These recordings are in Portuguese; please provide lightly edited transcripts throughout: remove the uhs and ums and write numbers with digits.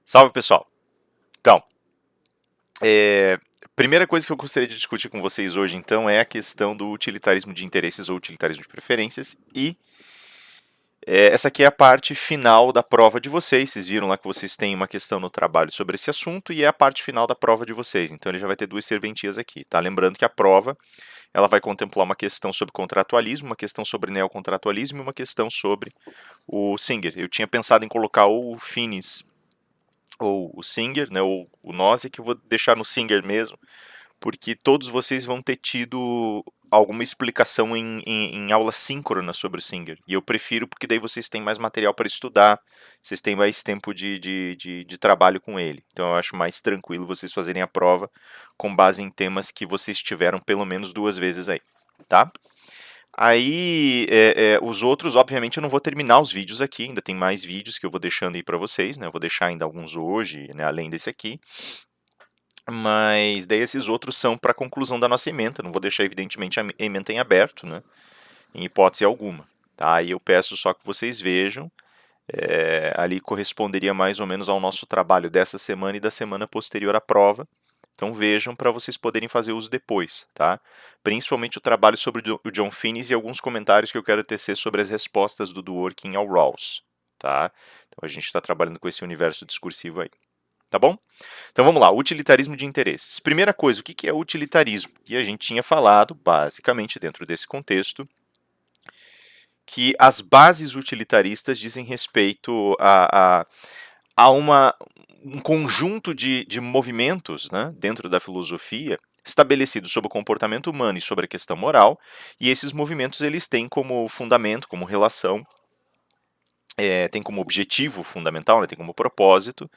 Salve, pessoal! Então, primeira coisa que eu gostaria de discutir com vocês hoje, então, é a questão do utilitarismo de interesses ou utilitarismo de preferências e essa aqui é a parte final da prova de vocês. Vocês viram lá que vocês têm uma questão no trabalho sobre esse assunto e é a parte final da prova de vocês. Então, ele já vai ter duas serventias aqui, tá? Lembrando que a prova, ela vai contemplar uma questão sobre contratualismo, uma questão sobre neocontratualismo e uma questão sobre o Singer. Eu tinha pensado em colocar ou o Finis ou o Singer, né, ou o Nozick, que eu vou deixar no Singer mesmo, porque todos vocês vão ter tido alguma explicação em aula síncrona sobre o Singer. E eu prefiro porque daí vocês têm mais material para estudar, vocês têm mais tempo de trabalho com ele. Então eu acho mais tranquilo vocês fazerem a prova com base em temas que vocês tiveram pelo menos duas vezes aí, tá? Aí, os outros, obviamente, eu não vou terminar os vídeos aqui, ainda tem mais vídeos que eu vou deixando aí para vocês, né? Eu vou deixar ainda alguns hoje, né, além desse aqui. Mas daí esses outros são para conclusão da nossa ementa, não vou deixar evidentemente a ementa em aberto, né? Em hipótese alguma, tá? Aí eu peço só que vocês vejam, ali corresponderia mais ou menos ao nosso trabalho dessa semana e da semana posterior à prova. Então vejam para vocês poderem fazer uso depois, tá? Principalmente o trabalho sobre o John Finnis e alguns comentários que eu quero tecer sobre as respostas do Dworkin ao Rawls, tá? Então a gente está trabalhando com esse universo discursivo aí, tá bom? Então vamos lá, utilitarismo de interesses. Primeira coisa, o que é utilitarismo? E a gente tinha falado, basicamente dentro desse contexto, que as bases utilitaristas dizem respeito a um conjunto de movimentos, né, dentro da filosofia estabelecidos sobre o comportamento humano e sobre a questão moral, e esses movimentos eles têm como fundamento, como relação, tem como objetivo fundamental, né, tem como propósito,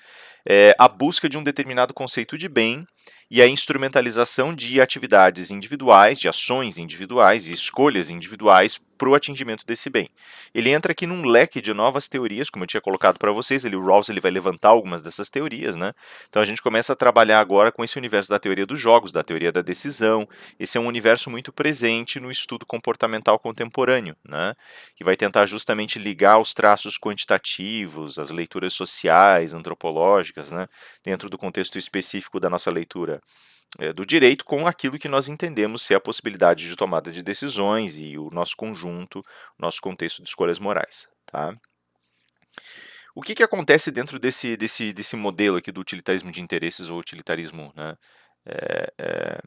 a busca de um determinado conceito de bem e a instrumentalização de atividades individuais, de ações individuais e escolhas individuais para o atingimento desse bem. Ele entra aqui num leque de novas teorias, como eu tinha colocado para vocês, o Rawls ele vai levantar algumas dessas teorias, né? Então a gente começa a trabalhar agora com esse universo da teoria dos jogos, da teoria da decisão. Esse é um universo muito presente no estudo comportamental contemporâneo, né? Que vai tentar justamente ligar os traços quantitativos, as leituras sociais, antropológicas, né, dentro do contexto específico da nossa leitura do direito, com aquilo que nós entendemos ser a possibilidade de tomada de decisões e o nosso conjunto, o nosso contexto de escolhas morais. Tá? O que acontece dentro desse modelo aqui do utilitarismo de interesses ou utilitarismo, né, é, é,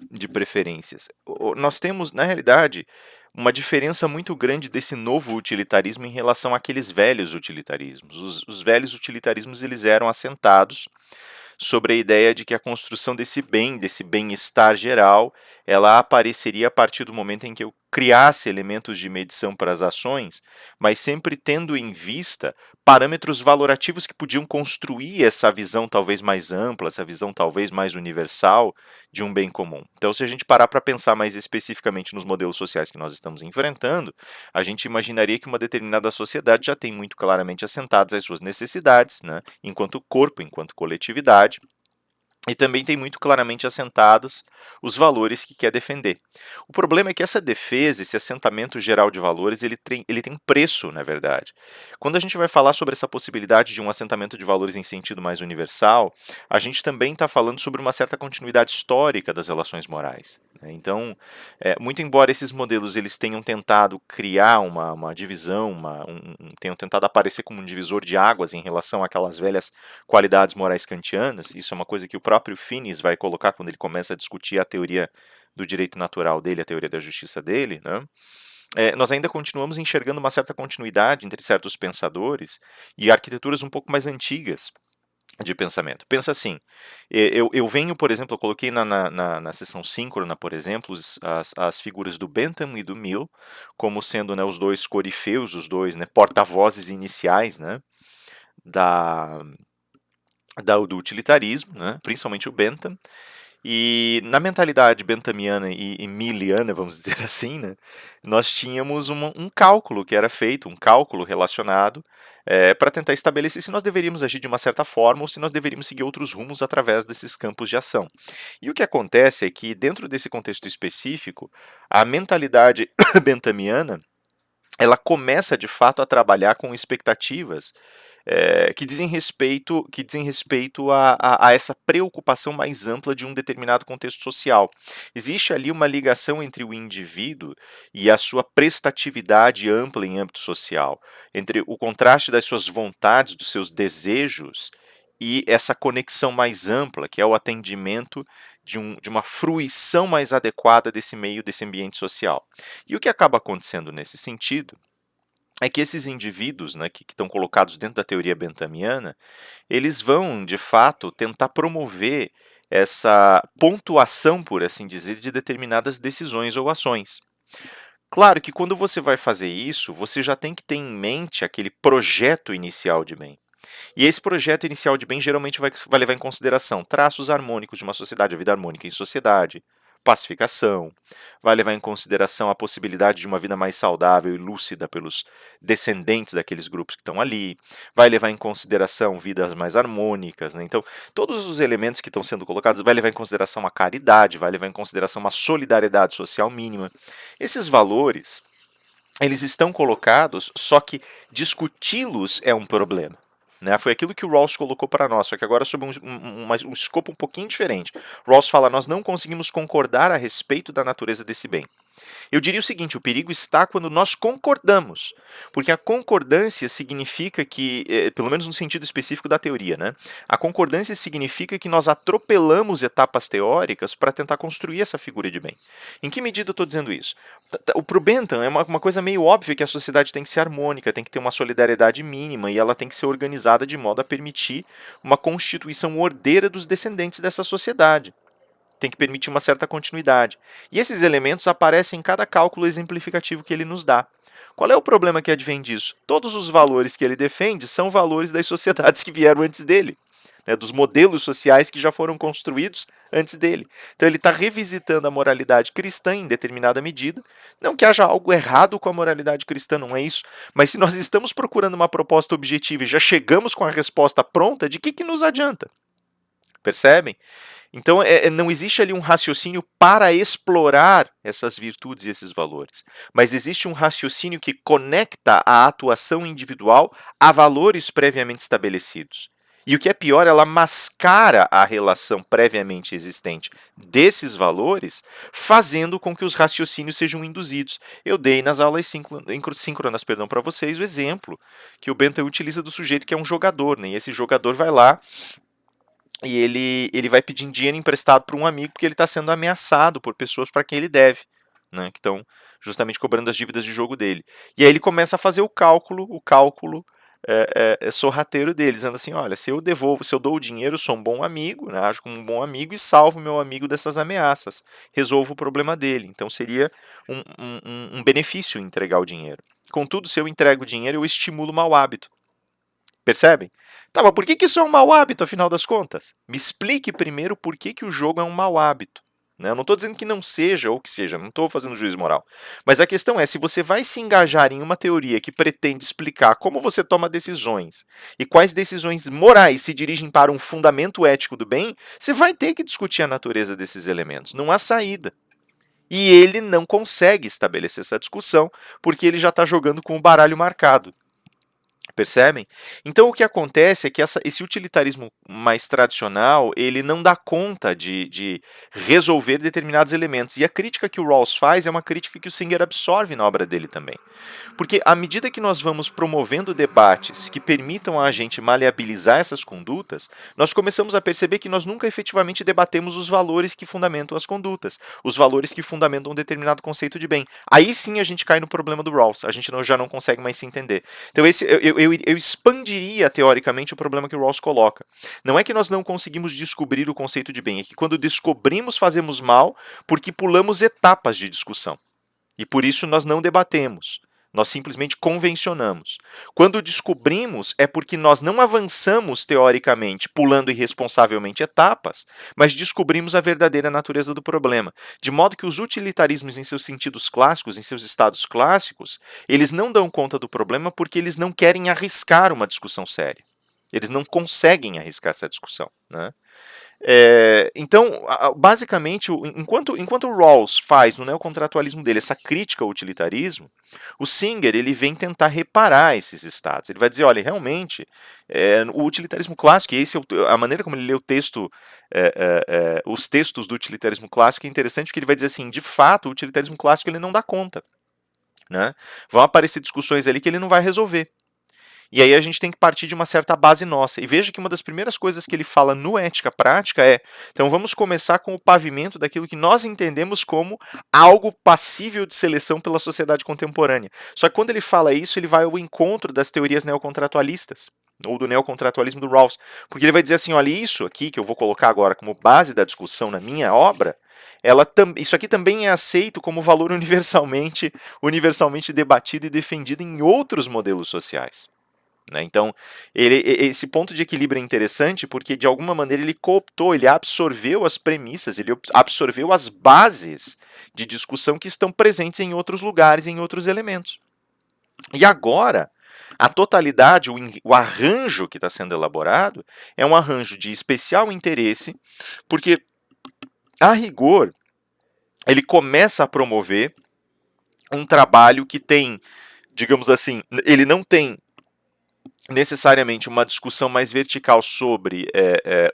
de preferências? Nós temos, na realidade, uma diferença muito grande desse novo utilitarismo em relação àqueles velhos utilitarismos. Os velhos utilitarismos eles eram assentados sobre a ideia de que a construção desse bem-estar geral, ela apareceria a partir do momento em que eu criasse elementos de medição para as ações, mas sempre tendo em vista parâmetros valorativos que podiam construir essa visão talvez mais ampla, essa visão talvez mais universal de um bem comum. Então, se a gente parar para pensar mais especificamente nos modelos sociais que nós estamos enfrentando, a gente imaginaria que uma determinada sociedade já tem muito claramente assentadas as suas necessidades, né, enquanto corpo, enquanto coletividade, e também tem muito claramente assentados os valores que quer defender. O problema é que essa defesa, esse assentamento geral de valores, ele tem preço, na verdade. Quando a gente vai falar sobre essa possibilidade de um assentamento de valores em sentido mais universal, a gente também está falando sobre uma certa continuidade histórica das relações morais, né? Então, muito embora esses modelos eles tenham tentado criar uma divisão, tenham tentado aparecer como um divisor de águas em relação àquelas velhas qualidades morais kantianas, isso é uma coisa que o próprio Finis vai colocar quando ele começa a discutir a teoria do direito natural dele, a teoria da justiça dele, né? Nós ainda continuamos enxergando uma certa continuidade entre certos pensadores e arquiteturas um pouco mais antigas de pensamento. Pensa assim, eu venho, por exemplo, eu coloquei na sessão síncrona, por exemplo, as figuras do Bentham e do Mill, como sendo, né, os dois corifeus, os dois, né, porta-vozes iniciais, né, da, do utilitarismo, né, principalmente o Bentham, e na mentalidade benthamiana e milliana, vamos dizer assim, né, nós tínhamos um cálculo que era feito, um cálculo relacionado para tentar estabelecer se nós deveríamos agir de uma certa forma ou se nós deveríamos seguir outros rumos através desses campos de ação. E o que acontece é que, dentro desse contexto específico, a mentalidade benthamiana ela começa de fato a trabalhar com expectativas que dizem respeito a essa preocupação mais ampla de um determinado contexto social. Existe ali uma ligação entre o indivíduo e a sua prestatividade ampla em âmbito social, entre o contraste das suas vontades, dos seus desejos e essa conexão mais ampla, que é o atendimento de uma fruição mais adequada desse meio, desse ambiente social. E o que acaba acontecendo nesse sentido é que esses indivíduos, né, que estão colocados dentro da teoria benthamiana, eles vão, de fato, tentar promover essa pontuação, por assim dizer, de determinadas decisões ou ações. Claro que quando você vai fazer isso, você já tem que ter em mente aquele projeto inicial de bem. E esse projeto inicial de bem geralmente vai levar em consideração traços harmônicos de uma sociedade, a vida harmônica em sociedade, pacificação, vai levar em consideração a possibilidade de uma vida mais saudável e lúcida pelos descendentes daqueles grupos que estão ali, vai levar em consideração vidas mais harmônicas, né? Então, todos os elementos que estão sendo colocados vai levar em consideração a caridade, vai levar em consideração uma solidariedade social mínima. Esses valores, eles estão colocados, só que discuti-los é um problema. Né? Foi aquilo que o Rawls colocou para nós, só que agora sob um escopo um pouquinho diferente. Rawls fala: nós não conseguimos concordar a respeito da natureza desse bem. Eu diria o seguinte: o perigo está quando nós concordamos, porque a concordância significa que, pelo menos no sentido específico da teoria, né? A concordância significa que nós atropelamos etapas teóricas para tentar construir essa figura de bem. Em que medida eu estou dizendo isso? Para o Bentham é uma coisa meio óbvia que a sociedade tem que ser harmônica, tem que ter uma solidariedade mínima e ela tem que ser organizada de modo a permitir uma constituição ordeira dos descendentes dessa sociedade. Tem que permitir uma certa continuidade. E esses elementos aparecem em cada cálculo exemplificativo que ele nos dá. Qual é o problema que advém disso? Todos os valores que ele defende são valores das sociedades que vieram antes dele, né, dos modelos sociais que já foram construídos antes dele. Então ele está revisitando a moralidade cristã em determinada medida. Não que haja algo errado com a moralidade cristã, não é isso. Mas se nós estamos procurando uma proposta objetiva e já chegamos com a resposta pronta, de que nos adianta? Percebem? Então, não existe ali um raciocínio para explorar essas virtudes e esses valores, mas existe um raciocínio que conecta a atuação individual a valores previamente estabelecidos. E o que é pior, ela mascara a relação previamente existente desses valores, fazendo com que os raciocínios sejam induzidos. Eu dei nas aulas síncronas para vocês o exemplo que o Bentham utiliza do sujeito que é um jogador, né? E esse jogador vai lá e ele vai pedindo dinheiro emprestado para um amigo porque ele está sendo ameaçado por pessoas para quem ele deve, né, que estão justamente cobrando as dívidas de jogo dele. E aí ele começa a fazer o cálculo sorrateiro dele, dizendo assim: olha, se eu dou o dinheiro, eu sou um bom amigo, né, ajo como um bom amigo e salvo meu amigo dessas ameaças, resolvo o problema dele. Então seria um benefício entregar o dinheiro. Contudo, se eu entrego o dinheiro, eu estimulo o mau hábito. Percebem? Tá, mas por que isso é um mau hábito, afinal das contas? Me explique primeiro por que o jogo é um mau hábito. Né? Eu não estou dizendo que não seja ou que seja, não estou fazendo juízo moral. Mas a questão é, se você vai se engajar em uma teoria que pretende explicar como você toma decisões e quais decisões morais se dirigem para um fundamento ético do bem, você vai ter que discutir a natureza desses elementos. Não há saída. E ele não consegue estabelecer essa discussão porque ele já está jogando com o baralho marcado. Percebem? Então o que acontece é que esse utilitarismo mais tradicional, ele não dá conta de resolver determinados elementos. E a crítica que o Rawls faz é uma crítica que o Singer absorve na obra dele também. Porque à medida que nós vamos promovendo debates que permitam a gente maleabilizar essas condutas, nós começamos a perceber que nós nunca efetivamente debatemos os valores que fundamentam as condutas, os valores que fundamentam um determinado conceito de bem. Aí sim a gente cai no problema do Rawls, a gente já não consegue mais se entender. Então eu expandiria teoricamente o problema que o Rawls coloca. Não é que nós não conseguimos descobrir o conceito de bem, é que quando descobrimos fazemos mal porque pulamos etapas de discussão. E por isso nós não debatemos. Nós simplesmente convencionamos. Quando descobrimos, é porque nós não avançamos teoricamente, pulando irresponsavelmente etapas, mas descobrimos a verdadeira natureza do problema. De modo que os utilitarismos em seus sentidos clássicos, em seus estados clássicos, eles não dão conta do problema porque eles não querem arriscar uma discussão séria. Eles não conseguem arriscar essa discussão, né? Então, basicamente, enquanto o Rawls faz no neocontratualismo dele essa crítica ao utilitarismo, o Singer ele vem tentar reparar esses estados. Ele vai dizer, olha, realmente, o utilitarismo clássico, e esse é a maneira como ele lê o texto, os textos do utilitarismo clássico é interessante porque ele vai dizer assim, de fato, o utilitarismo clássico ele não dá conta. Né? Vão aparecer discussões ali que ele não vai resolver. E aí a gente tem que partir de uma certa base nossa. E veja que uma das primeiras coisas que ele fala no Ética Prática é, então vamos começar com o pavimento daquilo que nós entendemos como algo passível de seleção pela sociedade contemporânea. Só que quando ele fala isso, ele vai ao encontro das teorias neocontratualistas, ou do neocontratualismo do Rawls. Porque ele vai dizer assim, olha, isso aqui que eu vou colocar agora como base da discussão na minha obra, isso aqui também é aceito como valor universalmente debatido e defendido em outros modelos sociais. Né? Então, esse ponto de equilíbrio é interessante porque, de alguma maneira, ele cooptou, ele absorveu as premissas, ele absorveu as bases de discussão que estão presentes em outros lugares, em outros elementos. E agora, a totalidade, o arranjo que está sendo elaborado, é um arranjo de especial interesse, porque, a rigor, ele começa a promover um trabalho que tem, digamos assim, ele não tem necessariamente uma discussão mais vertical sobre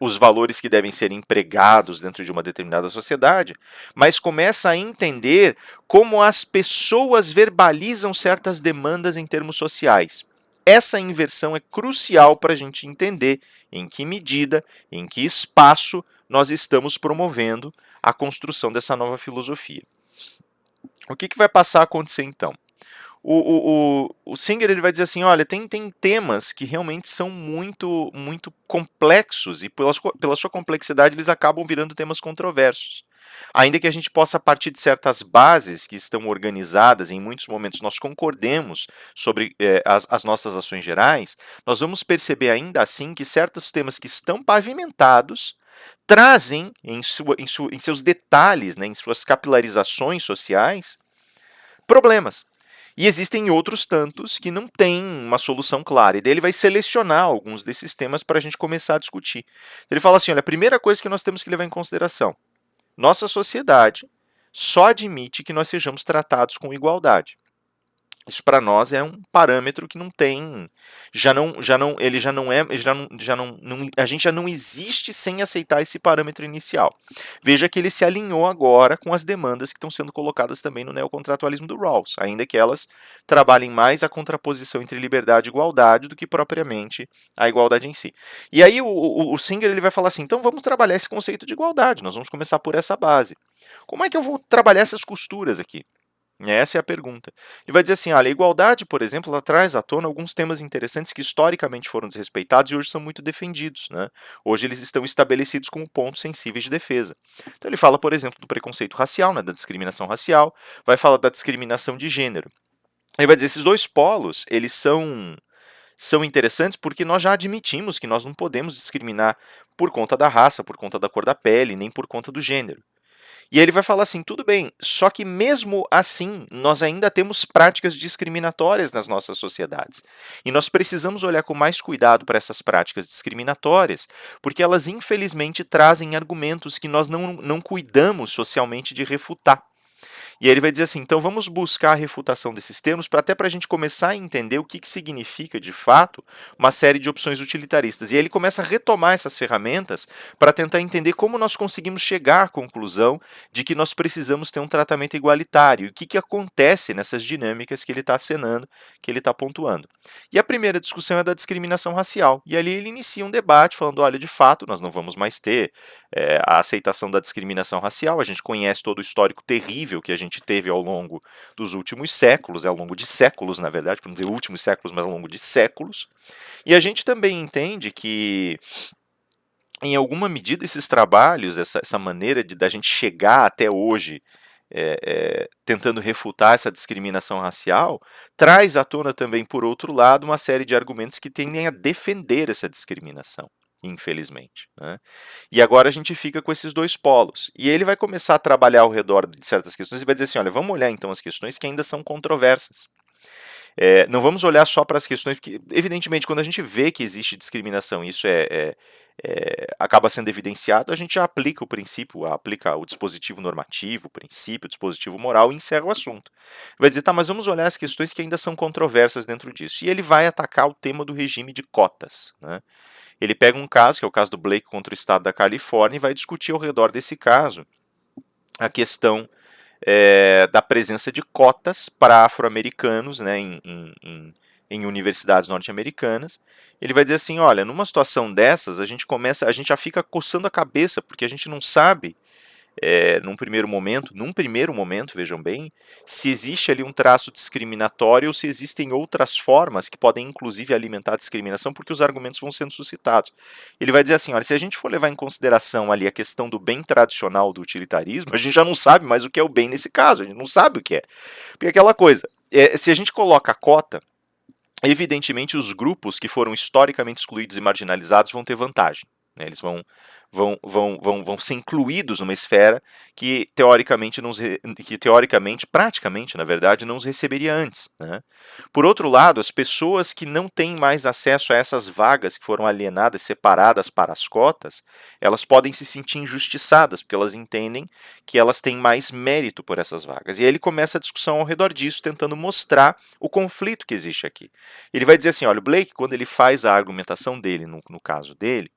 os valores que devem ser empregados dentro de uma determinada sociedade, mas começa a entender como as pessoas verbalizam certas demandas em termos sociais. Essa inversão é crucial para a gente entender em que medida, em que espaço nós estamos promovendo a construção dessa nova filosofia. O que vai passar a acontecer então? O Singer ele vai dizer assim, olha, tem temas que realmente são muito complexos e pela sua complexidade eles acabam virando temas controversos. Ainda que a gente possa partir de certas bases que estão organizadas, em muitos momentos nós concordemos sobre as nossas ações gerais, nós vamos perceber ainda assim que certos temas que estão pavimentados trazem em seus detalhes, né, em suas capilarizações sociais, problemas. E existem outros tantos que não têm uma solução clara. E daí ele vai selecionar alguns desses temas para a gente começar a discutir. Ele fala assim, olha, a primeira coisa que nós temos que levar em consideração, nossa sociedade só admite que nós sejamos tratados com igualdade. Isso para nós é um parâmetro que não tem, ele já não é, a gente já não existe sem aceitar esse parâmetro inicial. Veja que ele se alinhou agora com as demandas que estão sendo colocadas também no neocontratualismo do Rawls, ainda que elas trabalhem mais a contraposição entre liberdade e igualdade do que propriamente a igualdade em si. E aí o Singer ele vai falar assim, então vamos trabalhar esse conceito de igualdade, nós vamos começar por essa base. Como é que eu vou trabalhar essas costuras aqui? Essa é a pergunta. Ele vai dizer assim, olha, a igualdade, por exemplo, ela traz à tona alguns temas interessantes que historicamente foram desrespeitados e hoje são muito defendidos. Né? Hoje eles estão estabelecidos como pontos sensíveis de defesa. Então ele fala, por exemplo, do preconceito racial, né, da discriminação racial, vai falar da discriminação de gênero. Ele vai dizer, esses dois polos, eles são interessantes porque nós já admitimos que nós não podemos discriminar por conta da raça, por conta da cor da pele, nem por conta do gênero. E aí ele vai falar assim, tudo bem, só que mesmo assim, nós ainda temos práticas discriminatórias nas nossas sociedades. E nós precisamos olhar com mais cuidado para essas práticas discriminatórias, porque elas infelizmente trazem argumentos que nós não cuidamos socialmente de refutar. E aí ele vai dizer assim, então vamos buscar a refutação desses termos até para a gente começar a entender o que significa, de fato, uma série de opções utilitaristas. E aí ele começa a retomar essas ferramentas para tentar entender como nós conseguimos chegar à conclusão de que nós precisamos ter um tratamento igualitário. E o que acontece nessas dinâmicas que ele está acenando, que ele está pontuando. E a primeira discussão é da discriminação racial. E ali ele inicia um debate falando, olha, de fato, nós não vamos mais ter a aceitação da discriminação racial. A gente conhece todo o histórico terrível que a gente teve ao longo dos últimos séculos, ao longo de séculos, na verdade, para não dizer últimos séculos, mas ao longo de séculos. E a gente também entende que, em alguma medida, esses trabalhos, essa maneira da gente chegar até hoje tentando refutar essa discriminação racial, traz à tona também, por outro lado, uma série de argumentos que tendem a defender essa discriminação, infelizmente. Né? E agora a gente fica com esses dois polos. E ele vai começar a trabalhar ao redor de certas questões e vai dizer assim, olha, vamos olhar então as questões que ainda são controversas. Não vamos olhar só para as questões, porque, evidentemente, quando a gente vê que existe discriminação, isso acaba sendo evidenciado, a gente já aplica o princípio, aplica o dispositivo normativo, o princípio, o dispositivo moral e encerra o assunto. Vai dizer, tá, mas vamos olhar as questões que ainda são controversas dentro disso. E ele vai atacar o tema do regime de cotas, né? Ele pega um caso, que é o caso do Blake contra o estado da Califórnia, e vai discutir ao redor desse caso a questão da presença de cotas para afro-americanos, né, em universidades norte-americanas. Ele vai dizer assim, olha, numa situação dessas, a gente já fica coçando a cabeça, porque a gente não sabe, num primeiro momento, vejam bem, se existe ali um traço discriminatório ou se existem outras formas que podem inclusive alimentar a discriminação, porque os argumentos vão sendo suscitados. Ele vai dizer assim, olha, se a gente for levar em consideração ali a questão do bem tradicional do utilitarismo, a gente já não sabe mais o que é o bem nesse caso, a gente não sabe o que é. Porque é aquela coisa, se a gente coloca a cota, evidentemente os grupos que foram historicamente excluídos e marginalizados vão ter vantagem, né? Eles vão ser incluídos numa esfera que teoricamente, praticamente, na verdade, não os receberia antes, né? Por outro lado, as pessoas que não têm mais acesso a essas vagas que foram alienadas, separadas para as cotas, elas podem se sentir injustiçadas, porque elas entendem que elas têm mais mérito por essas vagas. E aí ele começa a discussão ao redor disso, tentando mostrar o conflito que existe aqui. Ele vai dizer assim, olha, o Blake, quando ele faz a argumentação dele, no caso dele,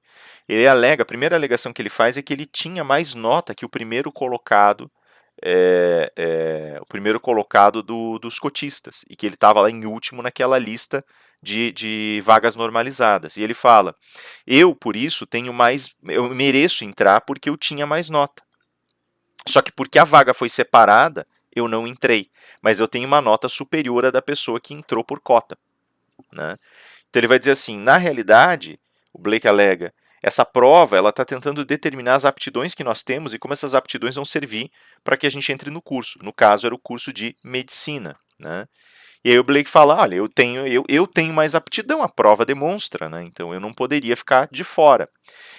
ele alega, a primeira alegação que ele faz é que ele tinha mais nota que o primeiro colocado, dos cotistas, e que ele estava lá em último naquela lista de vagas normalizadas. E ele fala, por isso, eu mereço entrar porque eu tinha mais nota. Só que porque a vaga foi separada, eu não entrei. Mas eu tenho uma nota superior à da pessoa que entrou por cota, né? Então ele vai dizer assim, na realidade, o Blake alega, essa prova ela está tentando determinar as aptidões que nós temos e como essas aptidões vão servir para que a gente entre no curso. No caso, era o curso de medicina, né? E aí o Blake fala, olha, eu tenho mais aptidão, a prova demonstra, né? Então eu não poderia ficar de fora.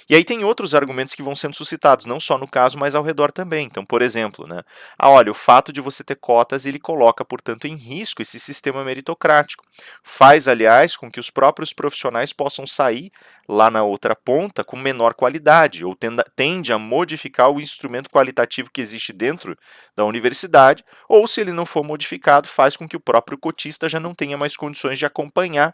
E aí tem outros argumentos que vão sendo suscitados, não só no caso, mas ao redor também. Então, por exemplo, né, olha, o fato de você ter cotas, ele coloca, portanto, em risco esse sistema meritocrático. Faz, aliás, com que os próprios profissionais possam sair lá na outra ponta com menor qualidade, ou tende a modificar o instrumento qualitativo que existe dentro da universidade, ou se ele não for modificado, faz com que o próprio cotista já não tenha mais condições de acompanhar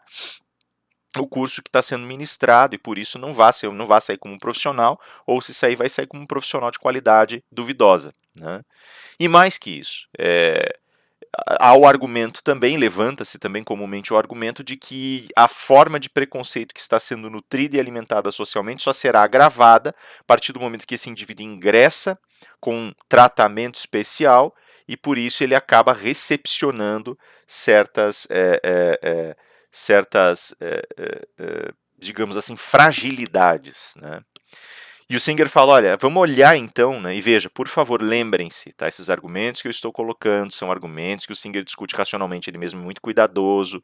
o curso que está sendo ministrado e por isso não vai sair como um profissional, ou se sair, vai sair como um profissional de qualidade duvidosa, né? E mais que isso, há o argumento também, levanta-se também comumente o argumento de que a forma de preconceito que está sendo nutrida e alimentada socialmente só será agravada a partir do momento que esse indivíduo ingressa com um tratamento especial e por isso ele acaba recepcionando certas digamos assim, fragilidades, né? E o Singer fala, olha, vamos olhar então, né, e veja, por favor, lembrem-se, tá, esses argumentos que eu estou colocando são argumentos que o Singer discute racionalmente, ele mesmo é muito cuidadoso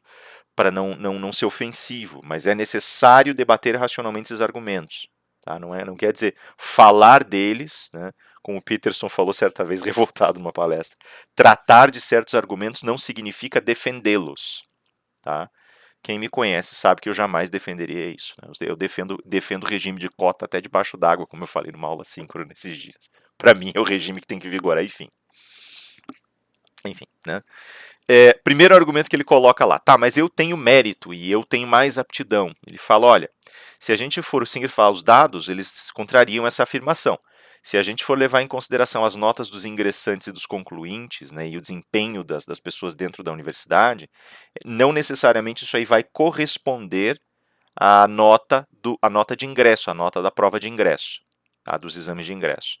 para não ser ofensivo, mas é necessário debater racionalmente esses argumentos, tá? Não quer dizer falar deles, né, como o Peterson falou certa vez, revoltado numa palestra, tratar de certos argumentos não significa defendê-los, tá? Quem me conhece sabe que eu jamais defenderia isso, né? Eu defendo o regime de cota até debaixo d'água, como eu falei numa aula síncrona nesses dias. Para mim é o regime que tem que vigorar, enfim, né? Primeiro argumento que ele coloca lá, tá, mas eu tenho mérito e eu tenho mais aptidão. Ele fala, olha, se a gente for, o Singer fala, os dados, eles contrariam essa afirmação. Se a gente for levar em consideração as notas dos ingressantes e dos concluintes, né, e o desempenho das pessoas dentro da universidade, não necessariamente isso aí vai corresponder à nota de ingresso, à nota da prova de ingresso, tá, dos exames de ingresso.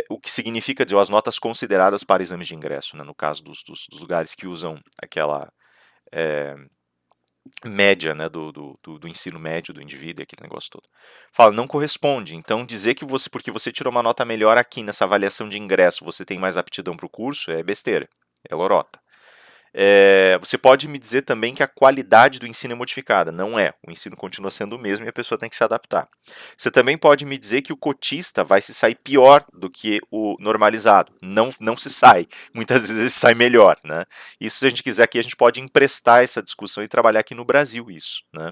O que significa dizer, as notas consideradas para exames de ingresso, né, no caso dos lugares que usam aquela média, né, do ensino médio do indivíduo, aquele negócio todo. Fala, não corresponde. Então, dizer que porque você tirou uma nota melhor aqui nessa avaliação de ingresso, você tem mais aptidão para o curso, é besteira, é lorota. Você pode me dizer também que a qualidade do ensino é modificada. Não é. O ensino continua sendo o mesmo e a pessoa tem que se adaptar. Você também pode me dizer que o cotista vai se sair pior do que o normalizado. Não se sai. Muitas vezes sai melhor, né? Isso, se a gente quiser aqui, a gente pode emprestar essa discussão e trabalhar aqui no Brasil isso, né?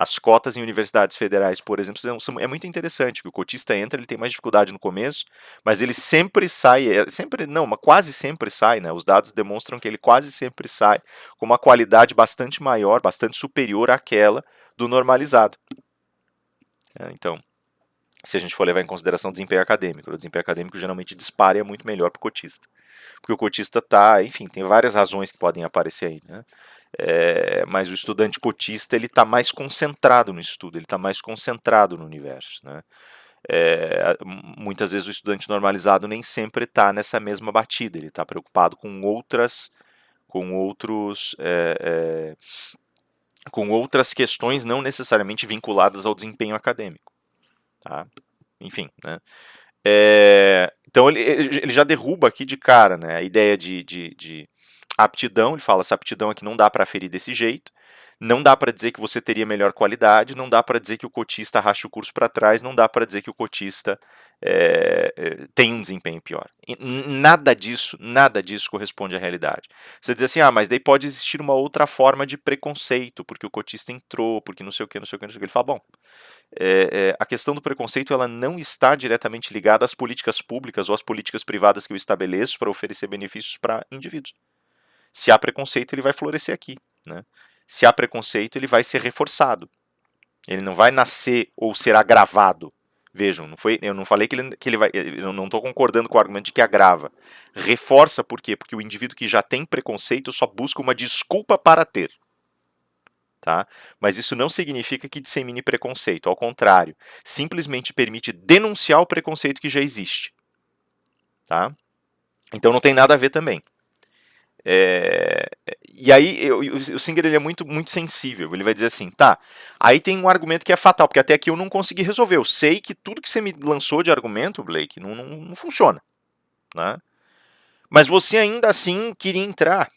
As cotas em universidades federais, por exemplo, é muito interessante, que o cotista entra, ele tem mais dificuldade no começo, mas ele sempre sai, sempre não, mas quase sempre sai, né? Os dados demonstram que ele quase sempre sai com uma qualidade bastante maior, bastante superior àquela do normalizado. Então, se a gente for levar em consideração o desempenho acadêmico geralmente dispara e é muito melhor para o cotista. Porque o cotista enfim, tem várias razões que podem aparecer aí, né? Mas o estudante cotista, ele está mais concentrado no estudo, ele está mais concentrado no universo, né? Muitas vezes o estudante normalizado nem sempre está nessa mesma batida, ele está preocupado com outras questões não necessariamente vinculadas ao desempenho acadêmico. Tá? Enfim, né? Então ele já derruba aqui de cara, né, a ideia de aptidão. Ele fala, essa aptidão aqui não dá para aferir desse jeito, não dá para dizer que você teria melhor qualidade, não dá para dizer que o cotista racha o curso para trás, não dá para dizer que o cotista tem um desempenho pior. Nada disso corresponde à realidade. Você diz assim, mas daí pode existir uma outra forma de preconceito, porque o cotista entrou, porque não sei o que, não sei o que, não sei o que. Ele fala, bom, a questão do preconceito, ela não está diretamente ligada às políticas públicas ou às políticas privadas que eu estabeleço para oferecer benefícios para indivíduos. Se há preconceito, ele vai florescer aqui, né? Se há preconceito, ele vai ser reforçado. Ele não vai nascer ou ser agravado. Vejam, eu não falei que ele vai. Eu não estou concordando com o argumento de que agrava. Reforça por quê? Porque o indivíduo que já tem preconceito só busca uma desculpa para ter. Tá? Mas isso não significa que dissemine preconceito, ao contrário, simplesmente permite denunciar o preconceito que já existe. Tá? Então não tem nada a ver também. E aí o Singer, ele é muito, muito sensível. Ele vai dizer assim, tá, aí tem um argumento que é fatal, porque até aqui eu não consegui resolver. Eu sei que tudo que você me lançou de argumento, Blake, não funciona. Né? Mas você ainda assim queria entrar.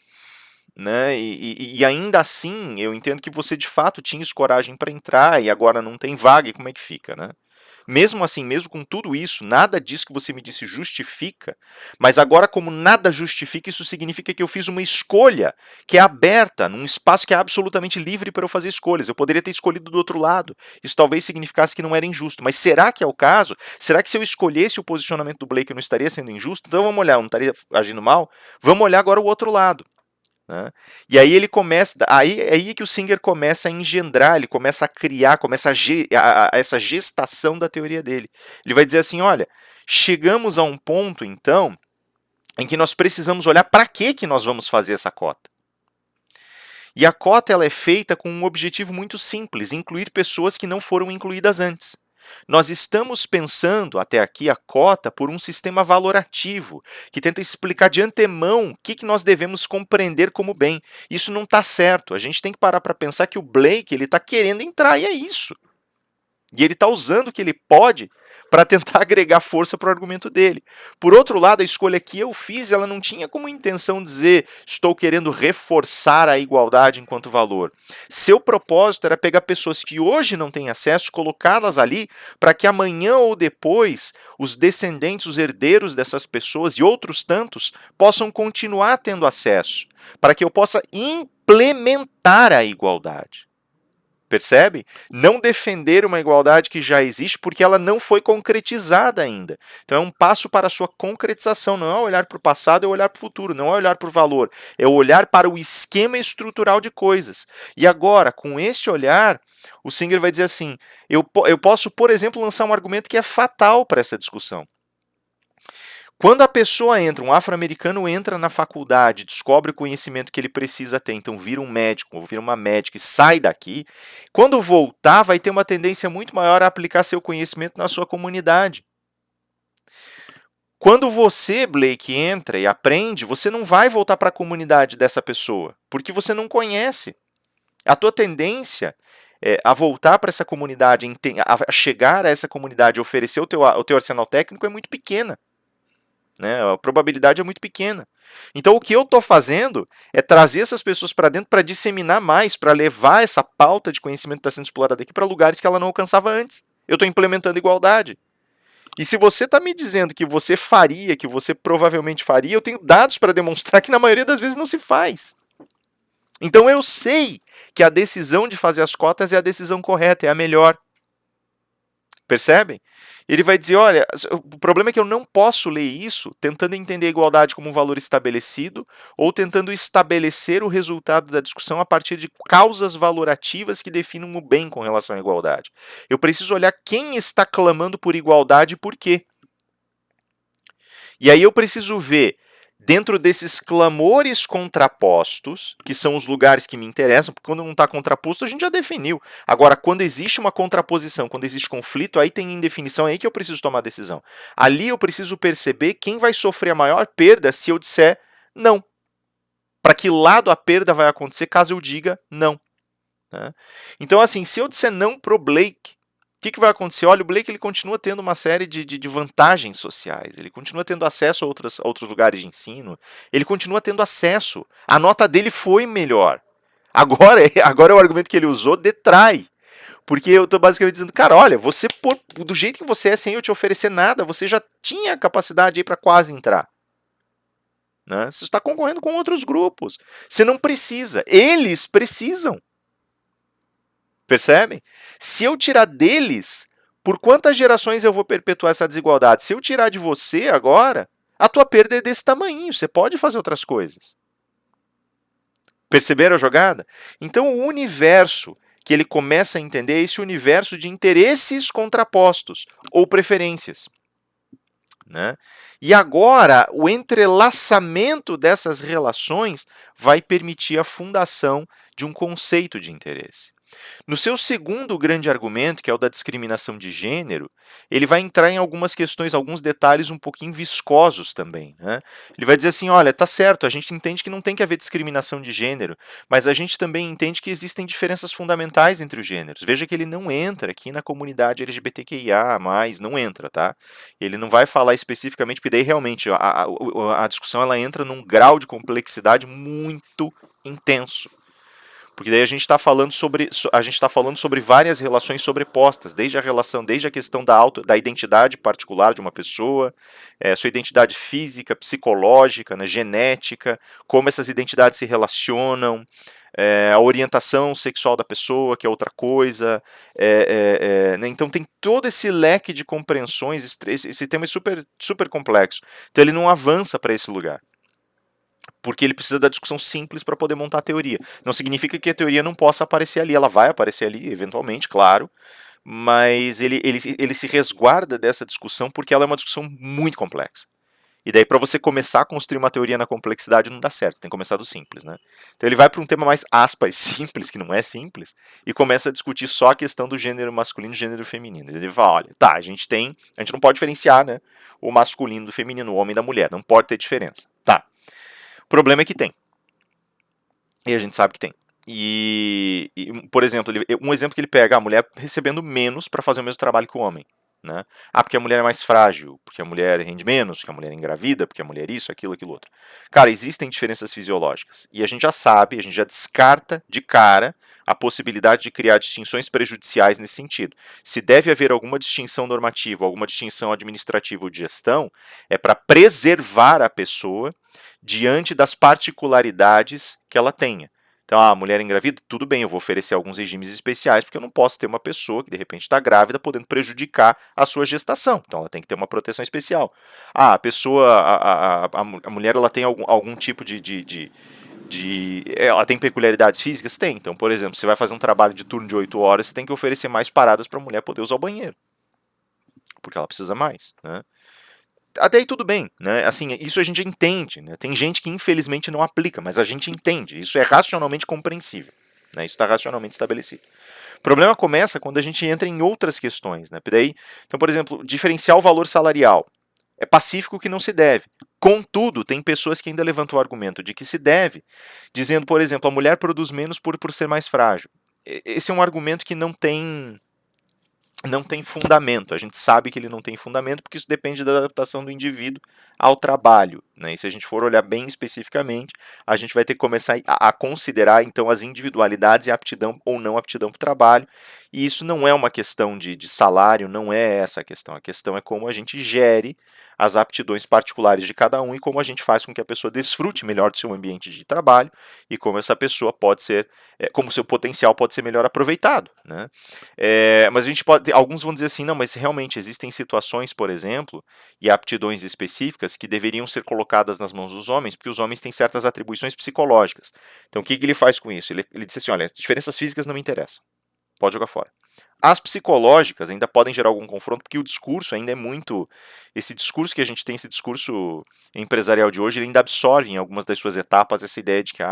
Né? E ainda assim, eu entendo que você de fato tinha coragem para entrar e agora não tem vaga, e como é que fica, né? Mesmo assim, mesmo com tudo isso, nada disso que você me disse justifica, mas agora, como nada justifica, isso significa que eu fiz uma escolha que é aberta, num espaço que é absolutamente livre para eu fazer escolhas. Eu poderia ter escolhido do outro lado. Isso talvez significasse que não era injusto. Mas será que é o caso? Será que se eu escolhesse o posicionamento do Blake eu não estaria sendo injusto? Então vamos olhar, eu não estaria agindo mal? Vamos olhar agora o outro lado. Né? E aí ele começa, aí que o Singer começa a engendrar, ele começa a criar, começa essa gestação da teoria dele. Ele vai dizer assim, olha, chegamos a um ponto então em que nós precisamos olhar para que nós vamos fazer essa cota. E a cota, ela é feita com um objetivo muito simples, incluir pessoas que não foram incluídas antes. Nós estamos pensando, até aqui, a cota por um sistema valorativo, que tenta explicar de antemão o que nós devemos compreender como bem. Isso não está certo. A gente tem que parar para pensar que o Blake está querendo entrar, e é isso. E ele está usando o que ele pode para tentar agregar força para o argumento dele. Por outro lado, a escolha que eu fiz, ela não tinha como intenção dizer estou querendo reforçar a igualdade enquanto valor. Seu propósito era pegar pessoas que hoje não têm acesso, colocá-las ali para que amanhã ou depois os descendentes, os herdeiros dessas pessoas e outros tantos possam continuar tendo acesso, para que eu possa implementar a igualdade. Percebe? Não defender uma igualdade que já existe porque ela não foi concretizada ainda. Então é um passo para a sua concretização, não é olhar para o passado, é olhar para o futuro, não é olhar para o valor, é olhar para o esquema estrutural de coisas. E agora, com este olhar, o Singer vai dizer assim, eu posso, por exemplo, lançar um argumento que é fatal para essa discussão. Quando a pessoa entra, um afro-americano entra na faculdade, descobre o conhecimento que ele precisa ter, então vira um médico, ou vira uma médica e sai daqui, quando voltar vai ter uma tendência muito maior a aplicar seu conhecimento na sua comunidade. Quando você, Blake, entra e aprende, você não vai voltar para a comunidade dessa pessoa, porque você não conhece. A tua tendência a voltar para essa comunidade, a chegar a essa comunidade e oferecer o teu arsenal técnico é muito pequena. Né? A probabilidade é muito pequena. Então o que eu estou fazendo é trazer essas pessoas para dentro para disseminar mais, para levar essa pauta de conhecimento que está sendo explorada aqui para lugares que ela não alcançava antes. Eu estou implementando igualdade. E se você está me dizendo que você faria, que você provavelmente faria, eu tenho dados para demonstrar que na maioria das vezes não se faz. Então eu sei que a decisão de fazer as cotas é a decisão correta, é a melhor. Percebem? Ele vai dizer, olha, o problema é que eu não posso ler isso tentando entender a igualdade como um valor estabelecido ou tentando estabelecer o resultado da discussão a partir de causas valorativas que definam o bem com relação à igualdade. Eu preciso olhar quem está clamando por igualdade e por quê. E aí eu preciso ver, dentro desses clamores contrapostos, que são os lugares que me interessam, porque quando não está contraposto a gente já definiu. Agora, quando existe uma contraposição, quando existe conflito, aí tem indefinição, é aí que eu preciso tomar a decisão. Ali eu preciso perceber quem vai sofrer a maior perda se eu disser não. Para que lado a perda vai acontecer caso eu diga não. Né? Então, assim, se eu disser não pro Blake, o que vai acontecer? Olha, o Blake ele continua tendo uma série de vantagens sociais, ele continua tendo acesso a outros lugares de ensino, ele continua tendo acesso. A nota dele foi melhor. Agora o argumento que ele usou detrai. Porque eu estou basicamente dizendo, cara, olha, você do jeito que você é, sem eu te oferecer nada, você já tinha capacidade aí para quase entrar. Né? Você está concorrendo com outros grupos. Você não precisa. Eles precisam. Percebem? Se eu tirar deles, por quantas gerações eu vou perpetuar essa desigualdade? Se eu tirar de você agora, a tua perda é desse tamanho. Você pode fazer outras coisas. Perceberam a jogada? Então o universo que ele começa a entender é esse universo de interesses contrapostos ou preferências. Né? E agora, o entrelaçamento dessas relações vai permitir a fundação de um conceito de interesse. No seu segundo grande argumento, que é o da discriminação de gênero, ele vai entrar em algumas questões, alguns detalhes um pouquinho viscosos também. Né? Ele vai dizer assim, olha, tá certo, a gente entende que não tem que haver discriminação de gênero, mas a gente também entende que existem diferenças fundamentais entre os gêneros. Veja que ele não entra aqui na comunidade LGBTQIA+, não entra, tá? Ele não vai falar especificamente, porque daí realmente a discussão ela entra num grau de complexidade muito intenso. Porque daí a gente está falando sobre várias relações sobrepostas, desde a questão da identidade particular de uma pessoa, sua identidade física, psicológica, né, genética, como essas identidades se relacionam, a orientação sexual da pessoa, que é outra coisa. Né, então tem todo esse leque de compreensões, esse tema é super, super complexo. Então ele não avança para esse lugar. Porque ele precisa da discussão simples para poder montar a teoria. Não significa que a teoria não possa aparecer ali, ela vai aparecer ali, eventualmente, claro, mas ele se resguarda dessa discussão porque ela é uma discussão muito complexa. E daí, para você começar a construir uma teoria na complexidade, não dá certo, tem que começar do simples. Né? Então ele vai para um tema mais, aspas, simples, que não é simples, e começa a discutir só a questão do gênero masculino e gênero feminino. Ele fala, olha, tá, a gente não pode diferenciar, né, o masculino do feminino, o homem da mulher, não pode ter diferença. Tá. O problema é que tem. E a gente sabe que tem. Por exemplo, um exemplo que ele pega, a mulher recebendo menos para fazer o mesmo trabalho que o homem. Né? Porque a mulher é mais frágil, porque a mulher rende menos, porque a mulher é engravida, porque a mulher isso, aquilo outro. Cara, existem diferenças fisiológicas. E a gente já sabe, a gente já descarta de cara a possibilidade de criar distinções prejudiciais nesse sentido. Se deve haver alguma distinção normativa, alguma distinção administrativa ou de gestão, é para preservar a pessoa diante das particularidades que ela tenha. Então, a mulher engravida, tudo bem, eu vou oferecer alguns regimes especiais, porque eu não posso ter uma pessoa que de repente está grávida podendo prejudicar a sua gestação. Então, ela tem que ter uma proteção especial. A pessoa, a mulher, ela tem algum tipo ela tem peculiaridades físicas? Tem. Então, por exemplo, você vai fazer um trabalho de turno de 8 horas, você tem que oferecer mais paradas para a mulher poder usar o banheiro. Porque ela precisa mais, né? Até aí tudo bem, né? Assim, isso a gente entende, né? Tem gente que infelizmente não aplica, mas a gente entende. Isso é racionalmente compreensível, né? Isso está racionalmente estabelecido. O problema começa quando a gente entra em outras questões, né? Então, por exemplo, diferenciar o valor salarial. É pacífico que não se deve. Contudo, tem pessoas que ainda levantam o argumento de que se deve, dizendo, por exemplo, a mulher produz menos por ser mais frágil. Esse é um argumento que não tem fundamento. A gente sabe que ele não tem fundamento porque isso depende da adaptação do indivíduo ao trabalho. né? E se a gente for olhar bem especificamente, a gente vai ter que começar a considerar então as individualidades e aptidão ou não aptidão para o trabalho. E isso não é uma questão de salário, não é essa a questão é como a gente gere as aptidões particulares de cada um e como a gente faz com que a pessoa desfrute melhor do seu ambiente de trabalho e como essa pessoa pode ser, como seu potencial pode ser melhor aproveitado, né? Mas a gente pode, alguns vão dizer assim, não, mas realmente existem situações, por exemplo, e aptidões específicas que deveriam ser colocadas nas mãos dos homens, porque os homens têm certas atribuições psicológicas. Então o que ele faz com isso? Ele disse assim, olha, as diferenças físicas não me interessam, pode jogar fora. As psicológicas ainda podem gerar algum confronto, porque o discurso ainda é muito. Esse discurso que a gente tem, esse discurso empresarial de hoje, ele ainda absorve em algumas das suas etapas essa ideia de que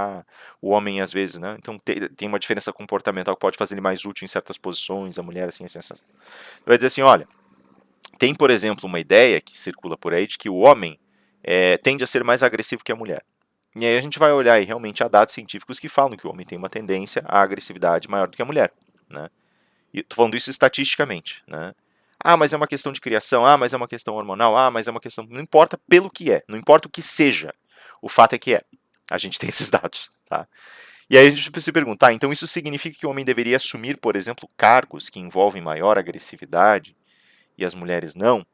o homem, às vezes, né? Então tem uma diferença comportamental que pode fazer ele mais útil em certas posições, a mulher, assim, assim. Vai dizer assim: olha, tem, por exemplo, uma ideia que circula por aí de que o homem tende a ser mais agressivo que a mulher. E aí a gente vai olhar e realmente há dados científicos que falam que o homem tem uma tendência à agressividade maior do que a mulher, né? E tô falando isso estatisticamente, né? Ah, mas é uma questão de criação, ah, mas é uma questão hormonal, ah, mas é uma questão. Não importa pelo que é, não importa o que seja. O fato é que é. A gente tem esses dados, tá? E aí a gente precisa se perguntar, então isso significa que o homem deveria assumir, por exemplo, cargos que envolvem maior agressividade e as mulheres não?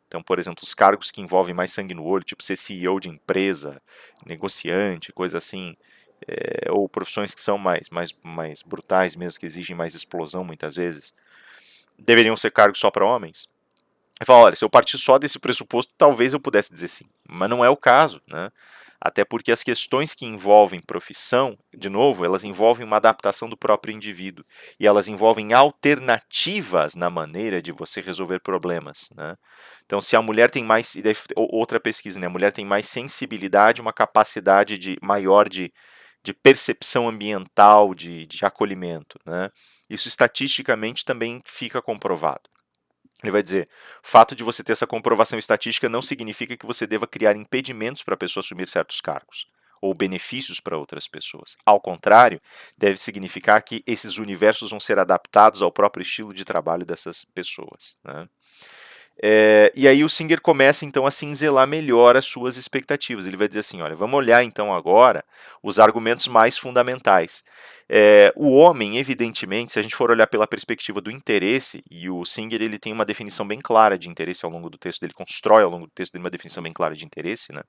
Então, por exemplo, os cargos que envolvem mais sangue no olho, tipo ser CEO de empresa, negociante, coisa assim, ou profissões que são mais brutais mesmo, que exigem mais explosão muitas vezes, deveriam ser cargos só para homens? Eu falo, olha, se eu partir só desse pressuposto, talvez eu pudesse dizer sim, mas não é o caso, né? Até porque as questões que envolvem profissão, de novo, elas envolvem uma adaptação do próprio indivíduo e elas envolvem alternativas na maneira de você resolver problemas, né? Então, se a mulher tem mais, outra pesquisa, né? A mulher tem mais sensibilidade, uma capacidade maior de percepção ambiental, de acolhimento, né? Isso estatisticamente também fica comprovado. Ele vai dizer: o fato de você ter essa comprovação estatística não significa que você deva criar impedimentos para a pessoa assumir certos cargos ou benefícios para outras pessoas. Ao contrário, deve significar que esses universos vão ser adaptados ao próprio estilo de trabalho dessas pessoas, né? E aí o Singer começa então a cinzelar melhor as suas expectativas. Ele vai dizer assim: olha, vamos olhar então agora os argumentos mais fundamentais. O homem, evidentemente, se a gente for olhar pela perspectiva do interesse, e o Singer ele tem uma definição bem clara de interesse ao longo do texto dele, constrói ao longo do texto dele uma definição bem clara de interesse, né?